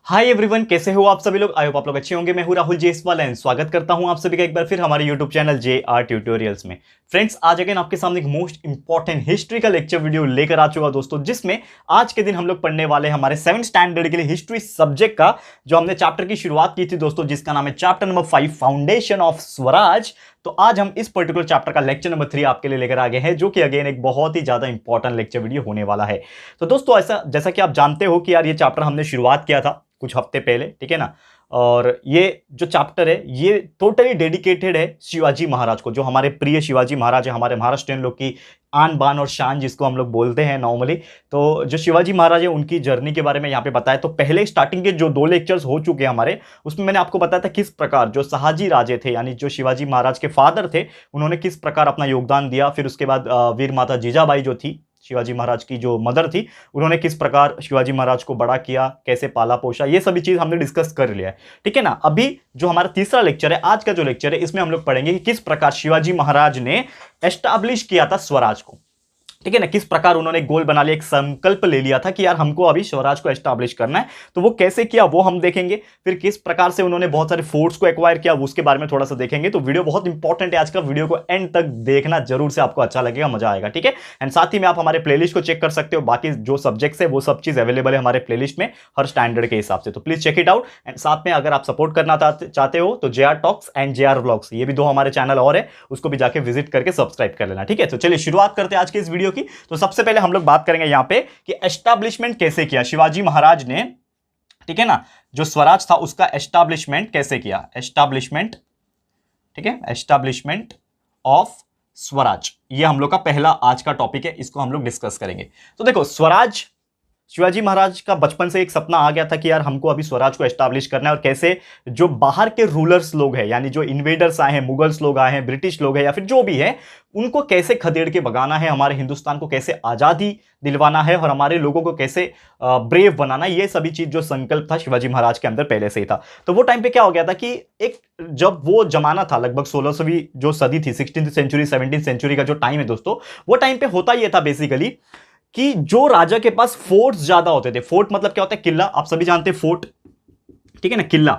Hi everyone, कैसे हो आप सभी लोग। आई होप आप लोग अच्छे होंगे। मैं हूं राहुल जेसवाल एंड स्वागत करता हूं आप सभी का एक बार फिर हमारे यूट्यूब चैनल JR ट्यूटोरियल्स में। फ्रेंड्स, आज अगेन आपके सामने एक मोस्ट इंपॉर्टेंट हिस्ट्री का लेक्चर वीडियो लेकर आ चुका दोस्तों, जिसमें आज के दिन हम लोग पढ़ने वाले हैं हमारे 7th स्टैंडर्ड के लिए हिस्ट्री सब्जेक्ट का जो हमने चैप्टर की शुरुआत की थी दोस्तों, जिसका नाम है chapter number 5 foundation of Swaraj. तो आज हम इस पर्टिकुलर चैप्टर का लेक्चर नंबर 3 आपके लिए लेकर आ गए हैं, जो कि अगेन एक बहुत ही ज्यादा इंपॉर्टेंट लेक्चर वीडियो होने वाला है। तो दोस्तों, ऐसा जैसा कि आप जानते हो कि यार ये चैप्टर हमने शुरुआत किया था कुछ हफ्ते पहले, ठीक है ना। और ये जो चैप्टर है ये टोटली डेडिकेटेड है शिवाजी महाराज को, जो हमारे प्रिय शिवाजी महाराज है, हमारे महाराष्ट्रियन लोग की आन बान और शान जिसको हम लोग बोलते हैं नॉर्मली। तो जो शिवाजी महाराज है उनकी जर्नी के बारे में यहाँ पे बताया। तो पहले स्टार्टिंग के जो 2 लेक्चर्स हो चुके हैं हमारे, उसमें मैंने आपको बताया था किस प्रकार जो शहाजी राजे थे, यानी जो शिवाजी महाराज के फादर थे, उन्होंने किस प्रकार अपना योगदान दिया। फिर उसके बाद वीर माता जीजाबाई जो थी, शिवाजी महाराज की जो मदर थी, उन्होंने किस प्रकार शिवाजी महाराज को बड़ा किया, कैसे पाला पोषा, ये सभी चीज हमने डिस्कस कर लिया है, ठीक है ना। अभी जो हमारा तीसरा लेक्चर है, आज का जो लेक्चर है, इसमें हम लोग पढ़ेंगे कि किस प्रकार शिवाजी महाराज ने एस्टैब्लिश किया था स्वराज को, ठीक है ना। किस प्रकार उन्होंने गोल बना लिया, एक संकल्प ले लिया था कि यार हमको अभी स्वराज को एस्टैब्लिश करना है। तो वो कैसे किया वो हम देखेंगे। फिर किस प्रकार से उन्होंने बहुत सारे फोर्ट्स को एक्वायर किया, उसके बारे में थोड़ा सा देखेंगे। तो वीडियो बहुत इंपॉर्टेंट है आज का, वीडियो को एंड तक देखना जरूर से, आपको अच्छा लगेगा, मजा आएगा, ठीक है। एंड साथ ही में आप हमारे प्लेलिस्ट को चेक कर सकते हो, बाकी जो सब्जेक्ट्स है वो सब चीज अवेलेबल है हमारे प्लेलिस्ट में हर स्टैंडर्ड के हिसाब से। तो please check it out. And साथ में अगर आप सपोर्ट करना चाहते हो तो JR talks and JR vlogs, ये भी 2 हमारे चैनल और है, उसको भी जाके विजिट करके सब्सक्राइब कर लेना, ठीक है। तो चलिए शुरुआत करते हैं आज के इस वीडियो की। तो सबसे पहले हम लोग बात करेंगे यहां पे कि एस्टैब्लिशमेंट कैसे किया शिवाजी महाराज ने, ठीक है ना। जो स्वराज था उसका एस्टैब्लिशमेंट कैसे किया, एस्टैब्लिशमेंट, ठीक है, एस्टैब्लिशमेंट ऑफ स्वराज, ये हम लोग का पहला आज का टॉपिक है, इसको हम लोग डिस्कस करेंगे। तो देखो, स्वराज, शिवाजी महाराज का बचपन से एक सपना आ गया था कि यार हमको अभी स्वराज को एस्टैब्लिश करना है, और कैसे जो बाहर के रूलर्स लोग हैं, यानी जो इन्वेडर्स आए हैं, मुगल्स लोग आए हैं, ब्रिटिश लोग हैं, या फिर जो भी है, उनको कैसे खदेड़ के भगाना है, हमारे हिंदुस्तान को कैसे आजादी दिलवाना है, और हमारे लोगों को कैसे ब्रेव बनाना है, ये सभी चीज जो संकल्प था शिवाजी महाराज के अंदर पहले से ही था। तो वो टाइम पे क्या हो गया था कि एक जब वो जमाना था, लगभग 16वीं जो सदी थी, 16th सेंचुरी 17th सेंचुरी का जो टाइम है दोस्तों, वो टाइम पे होता यह था बेसिकली कि जो राजा के पास फोर्ट्स ज्यादा होते थे। फोर्ट मतलब क्या होता है, किला, आप सभी जानते हैं फोर्ट, ठीक है ना। किला,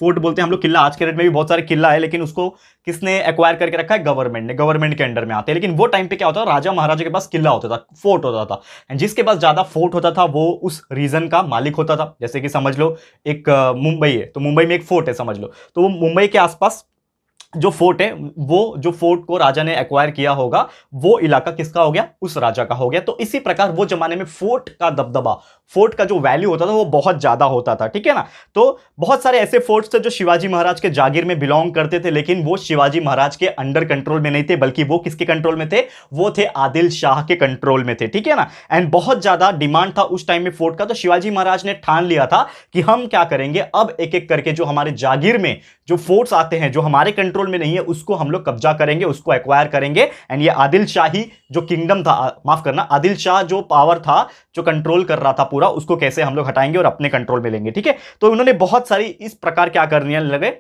फोर्ट बोलते हैं हम लोग किला। आज के डेट में भी बहुत सारे किला है, लेकिन उसको किसने एक्वायर करके रखा है, गवर्नमेंट ने, गवर्नमेंट के अंडर में आते हैं। लेकिन वो टाइम पे क्या होता था, राजा महाराजा के पास किला होता था, फोर्ट होता था, एंड जिसके पास ज्यादा फोर्ट होता था वो उस रीजन का मालिक होता था। जैसे कि समझ लो एक मुंबई है, तो मुंबई में एक फोर्ट है समझ लो, तो वो मुंबई के आसपास जो फोर्ट है, वो जो फोर्ट को राजा ने एक्वायर किया होगा, वो इलाका किसका हो गया, उस राजा का हो गया। तो इसी प्रकार वो जमाने में फोर्ट का दबदबा, फोर्ट का जो वैल्यू होता था वो बहुत ज्यादा होता था, ठीक है ना। तो बहुत सारे ऐसे फोर्ट्स थे जो शिवाजी महाराज के जागीर में बिलोंग करते थे, लेकिन वो शिवाजी महाराज के अंडर कंट्रोल में नहीं थे, बल्कि वो किसके कंट्रोल में थे, वो थे आदिल शाह के कंट्रोल में थे, ठीक है ना। एंड बहुत ज्यादा डिमांड था उस टाइम में फोर्ट का, तो शिवाजी महाराज ने ठान लिया था कि हम क्या करेंगे, अब एक एक करके जो हमारे जागीर में जो फोर्ट्स आते हैं, जो हमारे कंट्रोल में नहीं है, उसको हम लोग कब्जा करेंगे, उसको एक्वायर करेंगे। एंड ये आदिल शाही जो किंगडम था, माफ करना, आदिल शाह जो पावर था, जो कंट्रोल कर रहा था पूरा, उसको कैसे हम लोग हटाएंगे और अपने कंट्रोल में लेंगे, ठीक है। तो उन्होंने बहुत सारी इस प्रकार क्या करने लगे,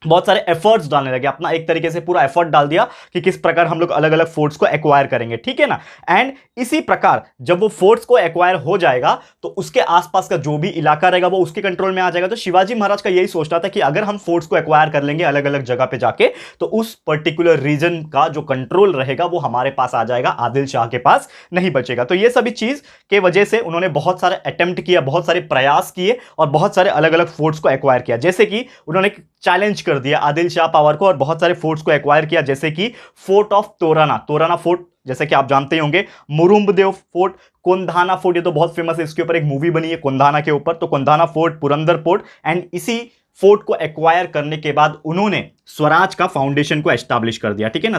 बहुत सारे एफर्ट्स डालने लगे, अपना एक तरीके से पूरा एफर्ट डाल दिया कि किस प्रकार हम लोग अलग अलग फोर्ट्स को एक्वायर करेंगे, ठीक है ना। एंड इसी प्रकार जब वो फोर्ट्स को एक्वायर हो जाएगा तो उसके आसपास का जो भी इलाका रहेगा वो उसके कंट्रोल में आ जाएगा। तो शिवाजी महाराज का यही सोचना था कि अगर हम फोर्ट्स को एक्वायर कर लेंगे अलग अलग जगह पे जाके, तो उस पर्टिकुलर रीजन का जो कंट्रोल रहेगा वो हमारे पास आ जाएगा, आदिल शाह के पास नहीं बचेगा। तो ये सभी चीज के वजह से उन्होंने बहुत सारे अटेम्प्ट किया, बहुत सारे प्रयास किए, और बहुत सारे अलग अलग फोर्ट्स को एक्वायर किया। जैसे कि उन्होंने चैलेंज कर दिया आदिल शाह पावर को और बहुत सारे फोर्ट्स को एक्वायर किया, जैसे कि फोर्ट ऑफ तोराना, तोराना फोर्ट जैसे कि आप जानते ही होंगे, मुरुम्बदेव फोर्ट, कोंधाना फोर्ट, ये तो बहुत फेमस है, इसके ऊपर एक मूवी बनी है कोंधाना के ऊपर। तो कोंधाना फोर्ट, पुरंदर फोर्ट, एंड इसी फोर्ट को एक्वायर करने के बाद उन्होंने स्वराज का फाउंडेशन को एस्टैब्लिश कर दिया, ठीक है ना।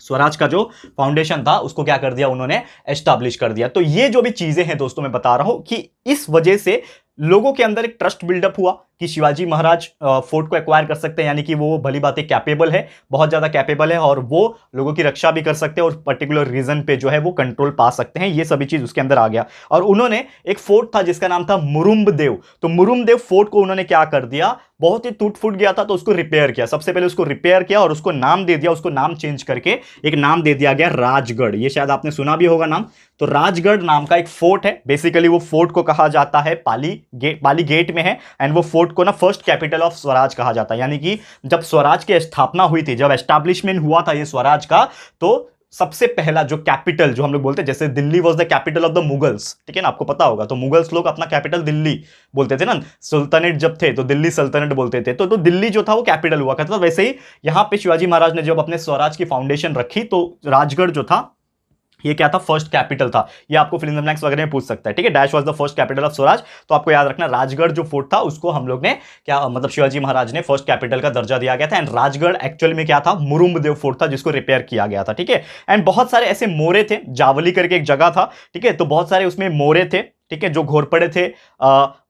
स्वराज का जो फाउंडेशन था उसको क्या कर दिया, उन्होंने एस्टैब्लिश कर दिया। तो ये जो भी चीजें हैं दोस्तों, मैं बता रहा हूं कि इस वजह से लोगों के अंदर एक ट्रस्ट बिल्डअप हुआ, कि शिवाजी महाराज फोर्ट को एक्वायर कर सकते हैं, यानी कि वो भली बातें कैपेबल है, बहुत ज्यादा कैपेबल है, और वो लोगों की रक्षा भी कर सकते हैं और पर्टिकुलर रीजन पे जो है वो कंट्रोल पा सकते हैं। ये सभी चीज उसके अंदर आ गया। और उन्होंने एक फोर्ट था जिसका नाम था मुरुम्बदेव, तो मुरुम्बदेव फोर्ट को उन्होंने क्या कर दिया, बहुत ही टूट फूट गया था तो उसको रिपेयर किया। सबसे पहले उसको रिपेयर किया और उसको नाम दे दिया, उसको नाम चेंज करके एक नाम दे दिया गया राजगढ़। ये शायद आपने सुना भी होगा नाम। तो राजगढ़ नाम का एक फोर्ट है, बेसिकली वो फोर्ट को कहा जाता है पाली गेट में है, एंड वो फोर्ट को ना फर्स्ट कैपिटल ऑफ स्वराज कहा जाता है। यानी कि जब स्वराज की स्थापना हुई थी, जब एस्टैब्लिशमेंट हुआ था ये स्वराज का, तो सबसे पहला जो कैपिटल जो हम लोग बोलते हैं, जैसे Delhi was the capital of the Mughals, ठीक है ना, आपको पता होगा। तो मुगल्स लोग अपना कैपिटल दिल्ली बोलते थे ना, सुल्तानेट जब थे तो दिल्ली सल्तनत बोलते थे, तो दिल्ली जो था वो कैपिटल हुआ करता था। वैसे ही यहां पे शिवाजी महाराज ने जब अपने स्वराज की फाउंडेशन रखी तो राजगढ़ जो था ये क्या था, फर्स्ट कैपिटल था। ये आपको फिल्म ब्लैंक्स वगैरह में पूछ सकता है, ठीक है। Dash was the first capital of Swaraj, तो आपको याद रखना राजगढ़ जो फोर्ट था उसको हम लोग ने क्या मतलब शिवाजी महाराज ने फर्स्ट कैपिटल का दर्जा दिया गया था। एंड राजगढ़ एक्चुअल में क्या था, मुरुम्बदेव फोर्ट था जिसको रिपेयर किया गया था, ठीक है। एंड बहुत सारे ऐसे मोरे थे, जावली करके एक जगह था, ठीक है, तो बहुत सारे उसमें मोरे थे, ठीक है, जो घोरपड़े थे,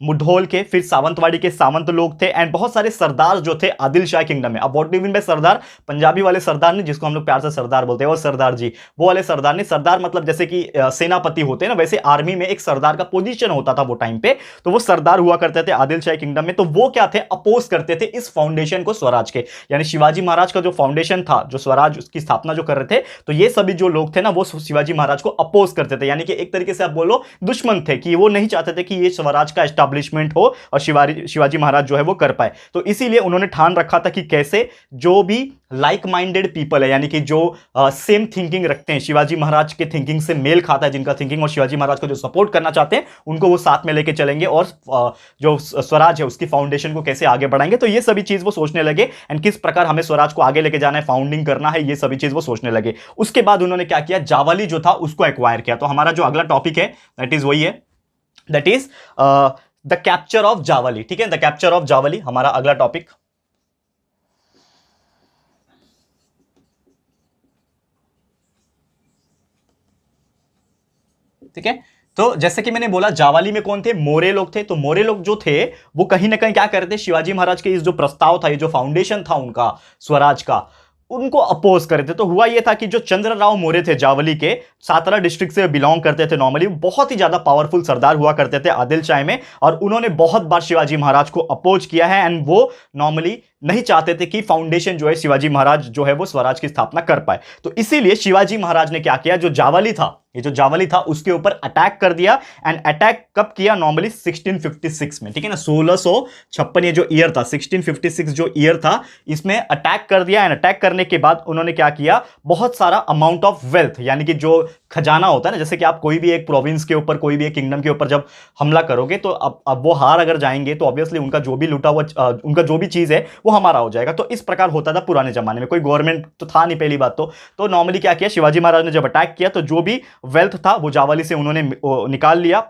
मुढोल के, फिर सावंतवाड़ी के सावंत लोग थे, एंड बहुत सारे सरदार जो थे आदिल शाह किंगडम में। अब व्हाट डू मीन बाय सरदार, पंजाबी वाले सरदार नहीं जिसको हम लोग प्यार से सरदार बोलते हैं, और सरदार जी वो वाले सरदार नहीं। सरदार मतलब जैसे कि सेनापति होते हैं ना, वैसे आर्मी में एक सरदार का पोजीशन होता था वो टाइम पे, तो वो सरदार हुआ करते थे आदिल शाह किंगडम में। तो वो क्या थे, अपोज करते थे इस फाउंडेशन को स्वराज के, यानी शिवाजी महाराज का जो फाउंडेशन था, जो स्वराज उसकी स्थापना जो कर रहे थे, तो ये सभी जो लोग थे ना वो शिवाजी महाराज को अपोज करते थे, यानी कि एक तरीके से आप बोलो दुश्मन थे, कि वो नहीं चाहते थे कि ये स्वराज का एस्टैब्लिशमेंट हो और शिवाजी महाराज जो है वो कर पाए। तो इसीलिए उन्होंने ठान रखा था कि कैसे जो भी लाइक माइंडेड पीपल है, यानी कि जो सेम थिंकिंग रखते हैं, शिवाजी महाराज के थिंकिंग से मेल खाता है जिनका थिंकिंग, और शिवाजी महाराज को जो सपोर्ट करना चाहते हैं उनको वो साथ में लेके चलेंगे, और जो स्वराज है उसकी फाउंडेशन को कैसे आगे बढ़ाएंगे। तो ये सभी चीज वो सोचने लगे, एंड किस प्रकार हमें स्वराज को आगे लेके जाना है, फाउंडिंग करना है, ये सभी चीज वो सोचने लगे। उसके बाद उन्होंने क्या किया, जावली जो था उसको एक्वायर किया। तो हमारा जो अगला टॉपिक है दैट इज वही है, that is the capture of Jawali, ठीक है, द कैप्चर ऑफ जावली हमारा अगला टॉपिक। ठीक है, तो जैसे कि मैंने बोला जावली में कौन थे, मोरे लोग थे। तो मोरे लोग जो थे वो कहीं ना कहीं क्या करते, शिवाजी महाराज के इस जो प्रस्ताव था, ये जो फाउंडेशन था उनका स्वराज का, उनको अपोज करे थे। तो हुआ यह था कि जो चंद्रराव मोरे थे जावली के, सातारा डिस्ट्रिक्ट से बिलोंग करते थे, नॉर्मली बहुत ही ज्यादा पावरफुल सरदार हुआ करते थे आदिल शाह में, और उन्होंने बहुत बार शिवाजी महाराज को अपोज किया है। एंड वो नॉर्मली नहीं चाहते थे कि फाउंडेशन जो है शिवाजी महाराज जो है वो स्वराज की स्थापना कर पाए। तो इसीलिए शिवाजी महाराज ने क्या किया, जो जावली था, ये जो जावली था उसके ऊपर अटैक कर दिया। एंड अटैक कब किया, नॉर्मली 1656 में, ठीक है ना, 1656 ये जो ईयर था, 1656 जो ईयर था, इसमें अटैक कर दिया। एंड अटैक करने के बाद उन्होंने क्या किया, बहुत सारा अमाउंट ऑफ वेल्थ, यानी कि जो खजाना होता है ना, जैसे कि आप कोई भी एक प्रोविंस के ऊपर, कोई भी एक किंगडम के ऊपर जब हमला करोगे, तो अब वो हार अगर जाएंगे तो ऑब्वियसली उनका जो भी लूटा हुआ उनका जो भी चीज है वो हमारा हो जाएगा। तो इस प्रकार होता था पुराने जमाने में, कोई गवर्नमेंट तो था नहीं पहली बात। तो नॉर्मली क्या किया, शिवाजी महाराज ने जब अटैक किया तो जो भी वेल्थ था वो जावली से उन्होंने निकाल लिया।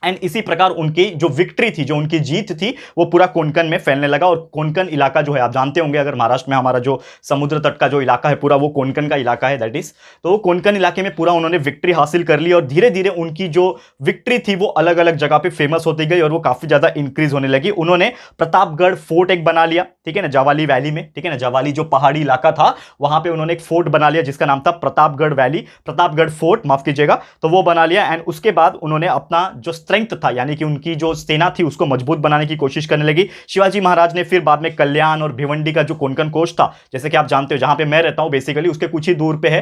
एंड इसी प्रकार उनकी जो विक्ट्री थी, जो उनकी जीत थी, वो पूरा कोंकण में फैलने लगा। और कोंकण इलाका जो है आप जानते होंगे, अगर महाराष्ट्र में हमारा जो समुद्र तट का जो इलाका है पूरा, वो कोंकण का इलाका है दैट इज। तो वो कोंकण इलाके में पूरा उन्होंने विक्ट्री हासिल कर ली, और धीरे धीरे उनकी जो विक्ट्री थी वो अलग अलग जगह पे फेमस होती गई और वो काफी ज्यादा इंक्रीज होने लगी। उन्होंने प्रतापगढ़ फोर्ट एक बना लिया, ठीक है ना, जावली वैली में, ठीक है ना, जावली जो पहाड़ी इलाका था वहां पे उन्होंने एक फोर्ट बना लिया जिसका नाम था प्रतापगढ़ वैली, प्रतापगढ़ फोर्ट, माफ कीजिएगा, तो वो बना लिया। एंड उसके बाद उन्होंने अपना जो स्ट्रेंथ था, यानी कि उनकी जो सेना थी उसको मजबूत बनाने की कोशिश करने लगी। शिवाजी महाराज ने फिर बाद में कल्याण और भिवंडी का जो कोंकण कोस्ट था, जैसे कि आप जानते हो जहां पे मैं रहता हूं बेसिकली उसके कुछ ही दूर पे है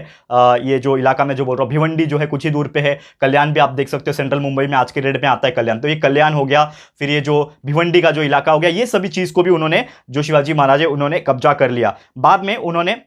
ये जो इलाका में जो बोल रहा हूं, भिवंडी जो है कुछ ही दूर पे है। कल्याण भी आप देख सकते हो, सेंट्रल मुंबई में आज के डेट में आता है कल्याण। तो ये कल्याण हो गया, फिर ये जो भिवंडी का जो इलाका हो गया, ये सभी चीज को भी उन्होंने, जो शिवाजी महाराज है, उन्होंने कब्जा कर लिया। बाद में उन्होंने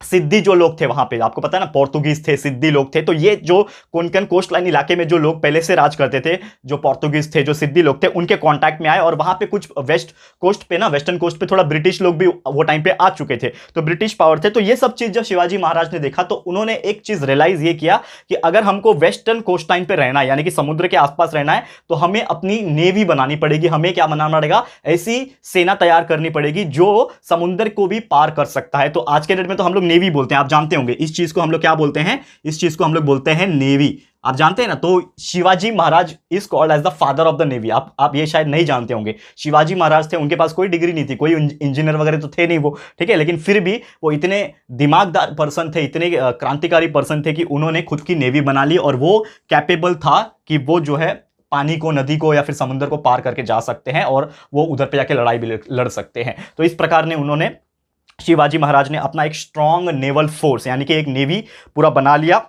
सिद्दी जो लोग थे वहां पे, आपको पता है ना, पोर्तुगीज थे, सिद्दी लोग थे। तो ये जो कोंकण कोस्ट लाइन इलाके में जो लोग पहले से राज करते थे, जो पोर्तुगीज थे, जो सिद्दी लोग थे, उनके कांटेक्ट में आए। और वहां पे कुछ वेस्ट कोस्ट पे ना, वेस्टर्न कोस्ट पे थोड़ा ब्रिटिश लोग भी वो टाइम पे आ चुके थे, तो ब्रिटिश पावर थे। तो ये सब चीज जब शिवाजी महाराज ने देखा तो उन्होंने एक चीज रियलाइज ये किया कि अगर हमको वेस्टर्न कोस्ट लाइन पे रहना है, यानी कि समुद्र के आसपास रहना है, तो हमें अपनी नेवी बनानी पड़ेगी। हमें क्या बनाना पड़ेगा, ऐसी सेना तैयार करनी पड़ेगी जो समुद्र को भी पार कर सकता है। तो आज के डेट में तो हम लोग नेवी बोलते हैं, आप जानते होंगे इस चीज को हम लोग क्या बोलते हैं, इस चीज को हम लोग बोलते हैं नेवी, आप जानते हैं ना। तो Shivaji Maharaj is called as the father of the navy. आप ये शायद नहीं जानते होंगे, शिवाजी महाराज थे, उनके पास कोई डिग्री नहीं थी, कोई इंजीनियर वगैरह तो थे नहीं वो, ठीक है, लेकिन फिर भी वो इतने दिमागदार पर्सन थे, इतने क्रांतिकारी पर्सन थे कि उन्होंने खुद की नेवी बना ली, और वो कैपेबल था कि वो जो है पानी को, नदी को या फिर समुद्र को पार करके जा सकते हैं और वो उधर पे जाके लड़ाई भी लड़ सकते हैं। तो इस प्रकार ने उन्होंने, शिवाजी महाराज ने अपना एक स्ट्रॉन्ग नेवल फोर्स यानी कि एक नेवी पूरा बना लिया,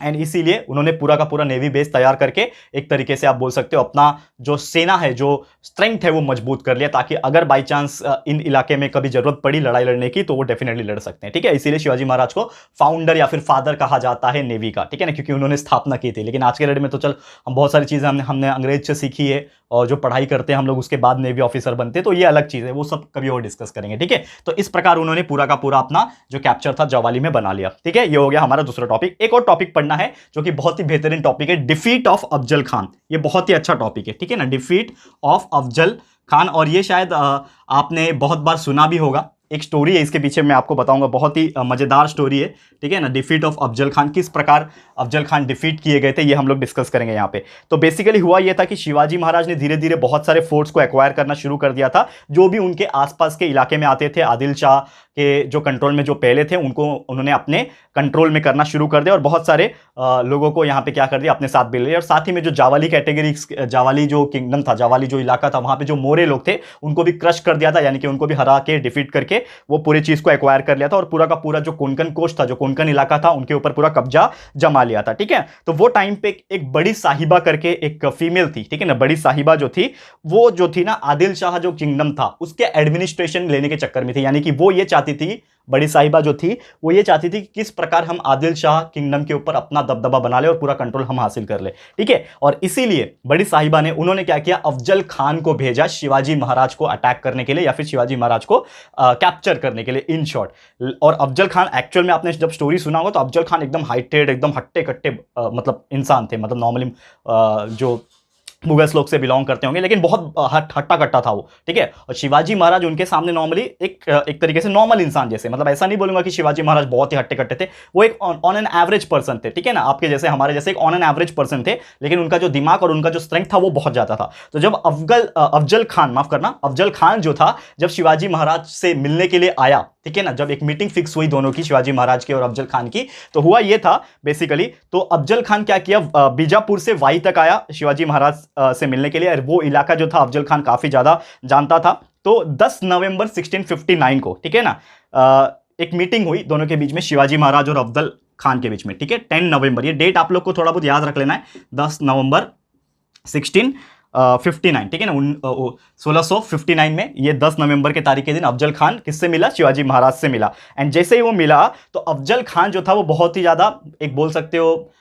एंड इसीलिए उन्होंने पूरा का पूरा नेवी बेस तैयार करके एक तरीके से आप बोल सकते हो अपना जो सेना है, जो स्ट्रेंथ है वो मजबूत कर लिया, ताकि अगर बाई चांस इन इलाके में कभी जरूरत पड़ी लड़ाई लड़ने की तो वो डेफिनेटली लड़ सकते हैं, ठीक है। इसीलिए शिवाजी महाराज को फाउंडर या फिर फादर कहा जाता है नेवी का, ठीक है ना, क्योंकि उन्होंने स्थापना की थी। लेकिन आज के डेट में तो चल हम बहुत सारी चीजें हमने अंग्रेज से सीखी है, और जो पढ़ाई करते हैं हम लोग उसके बाद नेवी ऑफिसर बनते हैं, तो ये अलग चीज है, वो सब कभी और डिस्कस करेंगे, ठीक है। तो इस प्रकार उन्होंने पूरा का पूरा अपना जो कैप्चर था जवाली में बना लिया, ठीक है। ये हो गया हमारा दूसरा टॉपिक। एक और टॉपिक पढ़ना है जो कि बहुत ही बेहतरीन टॉपिक है, डिफीट ऑफ अफजल खान। ये बहुत ही अच्छा टॉपिक है, ठीक है ना, डिफीट ऑफ अफजल खान। और ये शायद आपने बहुत बार सुना भी होगा, एक स्टोरी है इसके पीछे, मैं आपको बताऊंगा, बहुत ही मजेदार स्टोरी है, ठीक है ना। डिफीट ऑफ अफजल खान, किस प्रकार अफजल खान डिफीट किए गए थे, ये हम लोग डिस्कस करेंगे यहाँ पे। तो बेसिकली हुआ ये था कि शिवाजी महाराज ने धीरे धीरे बहुत सारे फोर्ट्स को एक्वायर करना शुरू कर दिया था, जो भी उनके आसपास के इलाके में आते थे। आदिल शाह के जो कंट्रोल में जो पहले थे उनको उन्होंने अपने कंट्रोल में करना शुरू कर दिया, और बहुत सारे लोगों को यहाँ पे क्या कर दिया, अपने साथ मिल लिया। और साथ ही में जो जावाली कैटेगरी, जावाली जो किंगडम था, जावाली जो इलाका था, वहां पे जो मोरे लोग थे उनको भी क्रश कर दिया था, यानी कि उनको भी हरा के डिफीट करके वो पूरी चीज को एक्वायर कर लिया था, और पूरा का पूरा जो कोंकण कोस्ट था, जो कोंकण इलाका था, उनके ऊपर पूरा कब्जा जमा लिया था, ठीक है। तो वो टाइम पे एक बड़ी साहिबा करके एक फीमेल थी, ठीक है ना, बड़ी साहिबा जो थी, वो जो थी ना, आदिल शाह जो किंगडम था उसके एडमिनिस्ट्रेशन लेने के चक्कर में थी, यानी कि वो ये चाहती थी, बड़ी साहिबा जो थी वो ये चाहती थी कि किस प्रकार हम आदिल शाह किंगडम के ऊपर अपना दबदबा बना ले और पूरा कंट्रोल हम हासिल कर ले, ठीक है। और इसीलिए बड़ी साहिबा ने, उन्होंने क्या किया, अफजल खान को भेजा शिवाजी महाराज को अटैक करने के लिए, या फिर शिवाजी महाराज को कैप्चर करने के लिए, इन शॉर्ट। और अफजल खान एक्चुअल में आपने जब स्टोरी सुना होगा तो अफजल खान एकदम हाइटेड, एकदम हट्टे कट्टे मतलब इंसान थे, मतलब नॉर्मली जो मुगल लोग से बिलोंग करते होंगे, लेकिन बहुत हट्टा कट्टा था वो, ठीक है। और शिवाजी महाराज उनके सामने नॉर्मली एक तरीके से नॉर्मल इंसान जैसे, मतलब ऐसा नहीं बोलूंगा कि शिवाजी महाराज बहुत ही हट्टे कट्टे थे, वो एक ऑन एन एवरेज पर्सन थे, ठीक है ना, आपके जैसे हमारे जैसे एक ऑन एन एवरेज पर्सन थे, लेकिन उनका जो दिमाग और उनका जो स्ट्रेंथ था वो बहुत ज्यादा था। तो जब अफजल खान, माफ करना, अफजल खान जो था, जब शिवाजी महाराज से मिलने के लिए आया, ठीक है ना, जब एक मीटिंग फिक्स हुई दोनों की, शिवाजी महाराज की और अफजल खान की, तो हुआ ये था बेसिकली, तो अफजल खान क्या किया, बीजापुर से वाई तक आया शिवाजी महाराज से मिलने के लिए, और वो इलाका जो था अफजल खान काफी ज्यादा जानता था। तो 10 नवंबर 1659 को, ठीक है ना, एक मीटिंग हुई दोनों के बीच में, शिवाजी महाराज और अफजल खान के बीच में, ठीक है। 10 नवंबर, ये डेट आप लोग को थोड़ा बहुत याद रख लेना है, 10 नवंबर 1659, ठीक है ना, 1659 में, ये 10 नवंबर के तारीख के दिन अफजल खान किससे मिला, शिवाजी महाराज से मिला। एंड जैसे ही वो मिला तो अफजल खान जो था वो बहुत ही ज्यादा, एक बोल सकते हो,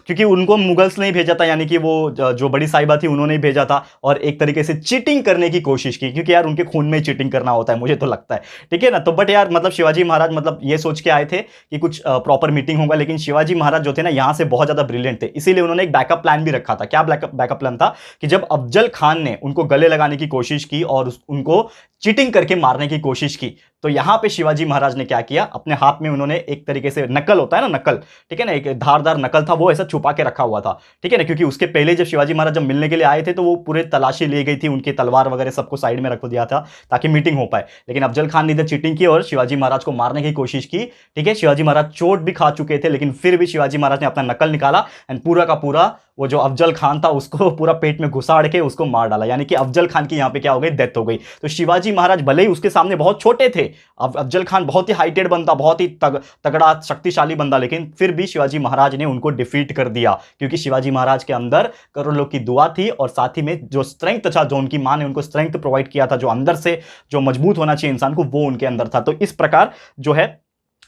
क्योंकि उनको मुगल्स ने ही भेजा था, यानी कि वो जो बड़ी साहिबा थी उन्होंने ही भेजा था, और एक तरीके से चीटिंग करने की कोशिश की, क्योंकि यार उनके खून में ही चीटिंग करना होता है, मुझे तो लगता है, ठीक है ना। तो बट यार मतलब शिवाजी महाराज मतलब ये सोच के आए थे कि कुछ प्रॉपर मीटिंग होगा, लेकिन शिवाजी महाराज जो थे ना यहाँ से बहुत ज्यादा ब्रिलियंट थे, इसीलिए उन्होंने एक बैकअप प्लान भी रखा था। क्या बैकअप प्लान था कि जब अफजल खान ने उनको गले लगाने की कोशिश की और उनको चीटिंग करके मारने की कोशिश की, तो यहां पे शिवाजी महाराज ने क्या किया, अपने हाथ में उन्होंने एक तरीके से नकल होता है ना, नकल, ठीक है ना, एक धारदार नकल था, वो ऐसा छुपा के रखा हुआ था, ठीक है ना, क्योंकि उसके पहले जब शिवाजी महाराज जब मिलने के लिए आए थे तो वो पूरे तलाशी ली गई थी, उनकी तलवार वगैरह सबको साइड में रख दिया था ताकि मीटिंग हो पाए। लेकिन अफजल खान ने इधर चीटिंग की और शिवाजी महाराज को मारने की कोशिश की, ठीक है। शिवाजी महाराज चोट भी खा चुके थे, लेकिन फिर भी शिवाजी महाराज ने अपना नकल निकाला एंड पूरा का पूरा वो जो अफजल खान था उसको पूरा पेट में घुसाड़ के उसको मार डाला, यानी कि अफजल खान की यहाँ पे क्या हो गई, डेथ हो गई। तो शिवाजी महाराज भले ही उसके सामने बहुत छोटे थे, अफजल खान बहुत ही हाइटेड बंदा, बहुत ही तगड़ा शक्तिशाली बंदा, लेकिन फिर भी शिवाजी महाराज ने उनको डिफीट कर दिया, क्योंकि शिवाजी महाराज के अंदर करोड़ों लोग की दुआ थी, और साथ ही में जो स्ट्रेंथ था, जो उनकी मां ने उनको स्ट्रेंथ प्रोवाइड किया था, जो अंदर से जो मजबूत होना चाहिए इंसान को, वो उनके अंदर था। तो इस प्रकार जो है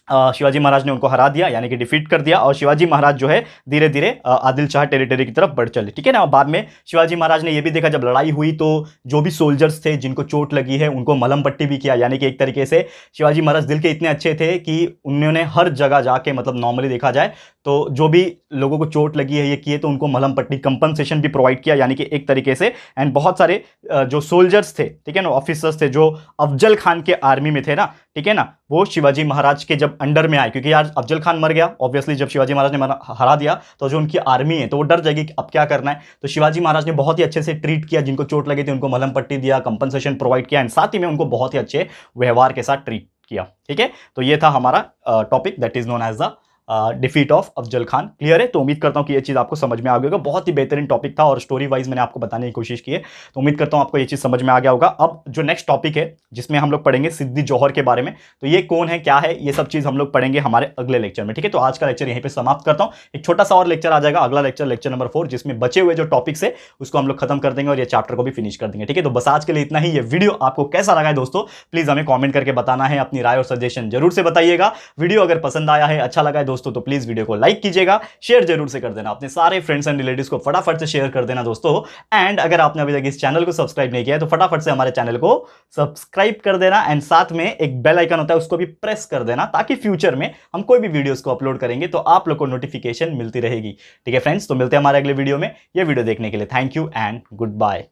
शिवाजी महाराज ने उनको हरा दिया, यानी कि डिफीट कर दिया, और शिवाजी महाराज जो है धीरे धीरे आदिल शाह टेरिटरी की तरफ बढ़ चले, ठीक है ना। बाद में शिवाजी महाराज ने यह भी देखा, जब लड़ाई हुई तो जो भी सोल्जर्स थे जिनको चोट लगी है उनको मलहम पट्टी भी किया, यानी कि एक तरीके से शिवाजी महाराज दिल के इतने अच्छे थे कि उन्होंने हर जगह जाके, मतलब नॉर्मली देखा जाए तो जो भी लोगों को चोट लगी है ये किए तो उनको मलहम पट्टी कंपनसेशन भी प्रोवाइड किया, यानी कि एक तरीके से। एंड बहुत सारे जो सोल्जर्स थे, ठीक है ना, ऑफिसर्स थे जो अफजल खान के आर्मी में थे ना, ठीक है ना, वो शिवाजी महाराज के जब अंडर में आए, क्योंकि यार अफजल खान मर गया ऑब्वियसली, जब शिवाजी महाराज ने हरा दिया तो जो उनकी आर्मी है तो वो डर जाएगी कि अब क्या करना है। तो शिवाजी महाराज ने बहुत ही अच्छे से ट्रीट किया, जिनको चोट लगी थी उनको मलहम पट्टी दिया, कंपनसेशन प्रोवाइड किया, एंड साथ ही में उनको बहुत ही अच्छे व्यवहार के साथ ट्रीट किया। ठीक है, तो ये था हमारा topic that is known as the defeat of Afzal Khan. Clear है? तो उम्मीद करता हूं कि ये चीज आपको समझ में आ गया होगा। बहुत ही बेहतरीन टॉपिक था और स्टोरी वाइज मैंने आपको बताने की कोशिश की है, तो उम्मीद करता हूं आपको ये चीज समझ में आ गया होगा। अब जो नेक्स्ट टॉपिक है जिसमें हम लोग पढ़ेंगे सिद्दी जौहर के बारे में, तो ये कौन है, क्या है, ये सब चीज हम लोग पढ़ेंगे हमारे अगले लेक्चर में। ठीक है, तो आज का लेक्चर यहीं पे समाप्त करता हूं। एक छोटा सा और लेक्चर आ जाएगा, अगला लेक्चर, लेक्चर नंबर 4, जिसमें बचे हुए जो टॉपिक्स है उसको हम लोग खत्म कर देंगे और ये चैप्टर को भी फिनिश कर देंगे। ठीक है, तो बस आज के लिए इतना ही। ये वीडियो आपको कैसा लगा है दोस्तों, प्लीज हमें कॉमेंट करके बताना है, अपनी राय और सजेशन जरूर से बताइएगा। वीडियो अगर पसंद आया है, अच्छा लगा है दोस्तों, तो प्लीज वीडियो को लाइक कीजिएगा, शेयर जरूर से कर देना, अपने सारे फ्रेंड्स एंड रिलेटिव्स को फटाफट से शेयर कर देना दोस्तों। एंड अगर आपने अभी तक इस चैनल को सब्सक्राइब नहीं किया है तो फटाफट से हमारे चैनल को सब्सक्राइब कर देना, एंड साथ में एक बेल आइकन होता है उसको भी प्रेस कर देना, ताकि फ्यूचर में हम कोई भी वीडियोस को अपलोड करेंगे तो आप लोग को नोटिफिकेशन मिलती रहेगी। ठीक है फ्रेंड्स, तो मिलते हैं हमारे अगले वीडियो में। यह वीडियो देखने के लिए thank you and good bye.